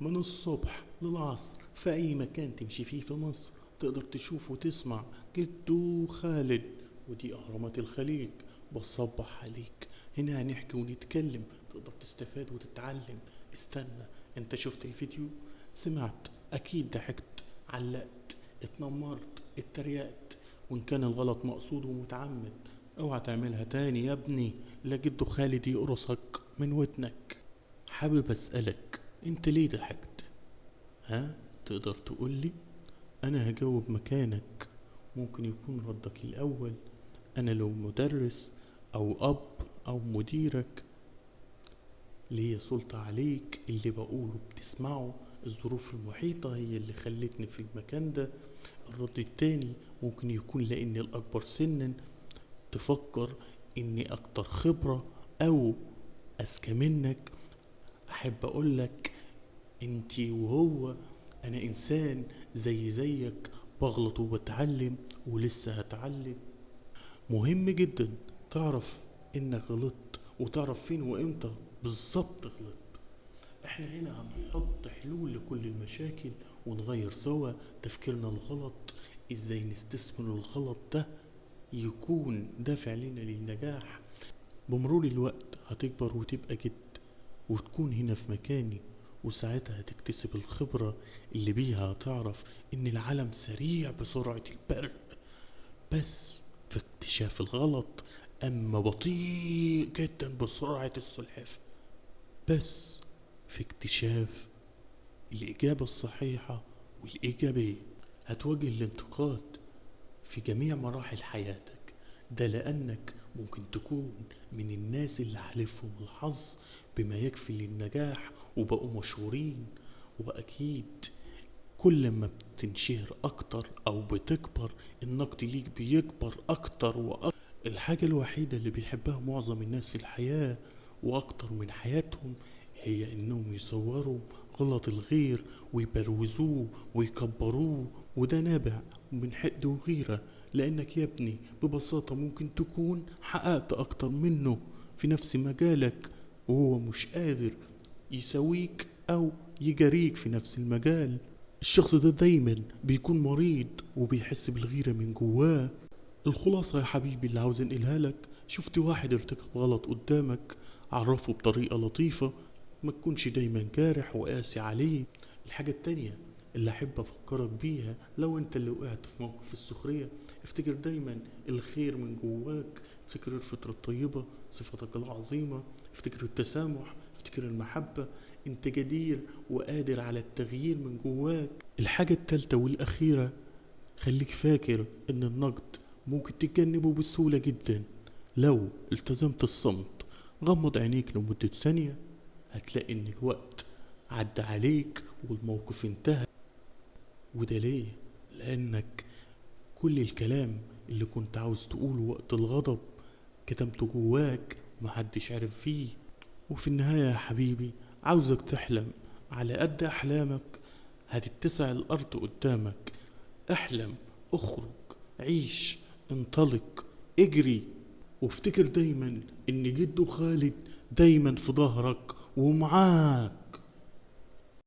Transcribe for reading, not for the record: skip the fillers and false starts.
من الصبح للعصر في أي مكان تمشي فيه في مصر تقدر تشوف وتسمع جدو خالد. ودي أهرامات الخليج. بصبح عليك. هنا هنحكي ونتكلم، تقدر تستفاد وتتعلم. استنى، انت شفت الفيديو؟ سمعت؟ أكيد ضحكت، علقت، اتنمرت، اتريقت، وإن كان الغلط مقصود ومتعمد اوعى تعملها تاني يا ابني، لا جدو خالد يقرصك من ودنك. حابب أسألك، انت ليه ضحكت؟ ها؟ تقدر تقولي؟ انا هجاوب مكانك. ممكن يكون ردك الاول انا لو مدرس او اب او مديرك ليا سلطة عليك، اللي بقوله بتسمعه، الظروف المحيطة هي اللي خلتني في المكان ده. الرد التاني ممكن يكون لاني الاكبر سنا، تفكر اني اكتر خبرة او اذكى منك. احب اقولك انتي وهو، انا انسان زي زيك، بغلط وبتعلم ولسه هتعلم. مهم جدا تعرف انك غلطت وتعرف فين وامتى بالظبط غلطت. احنا هنا هنحط حلول لكل المشاكل ونغير سوا تفكيرنا الغلط، ازاي نستثمر الغلط ده يكون دافع لنا للنجاح. بمرور الوقت هتكبر وتبقى جد وتكون هنا في مكاني، وساعتها هتكتسب الخبرة اللي بيها هتعرف ان العالم سريع بسرعة البرق بس في اكتشاف الغلط، اما بطيء جدا بسرعة السلحفاة بس في اكتشاف الإجابة الصحيحة والإيجابية. هتواجه الانتقاد في جميع مراحل حياتك، ده لأنك ممكن تكون من الناس اللي حالفهم الحظ بما يكفي للنجاح وبقوا مشهورين. وأكيد كل ما بتنشهر أكتر أو بتكبر النقد ليك بيكبر أكتر وأكتر. الحاجة الوحيدة اللي بيحبها معظم الناس في الحياة وأكتر من حياتهم هي إنهم يصوروا غلط الغير ويبروزوه ويكبروه، وده نابع من حقد وغيرة، لأنك يا ابني ببساطة ممكن تكون حققت أكتر منه في نفس مجالك وهو مش قادر يساويك أو يجاريك في نفس المجال. الشخص ده دايما بيكون مريض وبيحس بالغيرة من جواه. الخلاصة يا حبيبي اللي عاوز انقلها لك، شفت واحد ارتكب غلط قدامك، عرفه بطريقة لطيفة، ما تكونش دايما جارح وقاسي عليه. الحاجة التانية اللي احب افكرك بيها، لو انت اللي وقعت في موقف السخرية، افتكر دايما الخير من جواك، افتكر الفطرة الطيبة، صفتك العظيمة، افتكر التسامح، افتكر المحبة. انت جدير وقادر على التغيير من جواك. الحاجة التالتة والاخيرة، خليك فاكر ان النقد ممكن تتجنبه بسهولة جدا لو التزمت الصمت. غمض عينيك لمدة ثانية، هتلاقي ان الوقت عدى عليك والموقف انتهى. وده ليه؟ لانك كل الكلام اللي كنت عاوز تقوله وقت الغضب كتمته جواك ومحدش عرف فيه. وفي النهاية يا حبيبي، عاوزك تحلم على قد أحلامك هتتسع الأرض قدامك. احلم، اخرج، عيش، انطلق، اجري، وافتكر دايما ان جدو خالد دايما في ظهرك ومعاك.